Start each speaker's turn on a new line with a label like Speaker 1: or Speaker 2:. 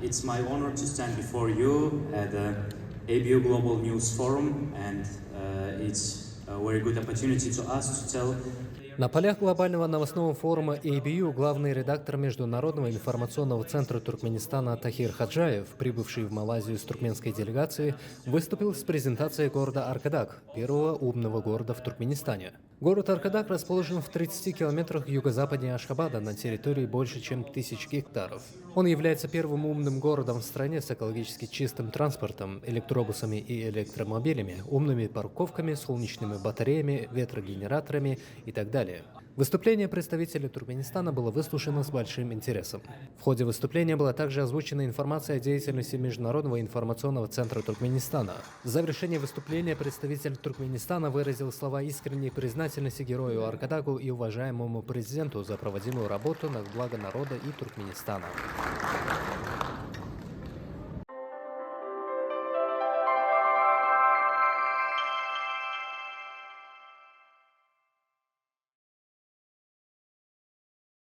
Speaker 1: It's my honor to stand before you at the ABU Global News Forum, and it's a very good opportunity to us to tell.
Speaker 2: На полях глобального новостного форума ABU главный редактор Международного информационного центра Туркменистана Тахир Хаджаев, прибывший в Малайзию с туркменской делегацией, выступил с презентацией города Аркадак, первого умного города в Туркменистане. Город Аркадак расположен в 30 километрах юго-западнее Ашхабада на территории больше, чем 1000 гектаров. Он является первым умным городом в стране с экологически чистым транспортом, электробусами и электромобилями, умными парковками, солнечными батареями, ветрогенераторами и так далее. Выступление представителя Туркменистана было выслушано с большим интересом. В ходе выступления была также озвучена информация о деятельности Международного информационного центра Туркменистана. В завершении выступления представитель Туркменистана выразил слова искренней признательности герою Аркадаку и уважаемому президенту за проводимую работу на благо народа и Туркменистана.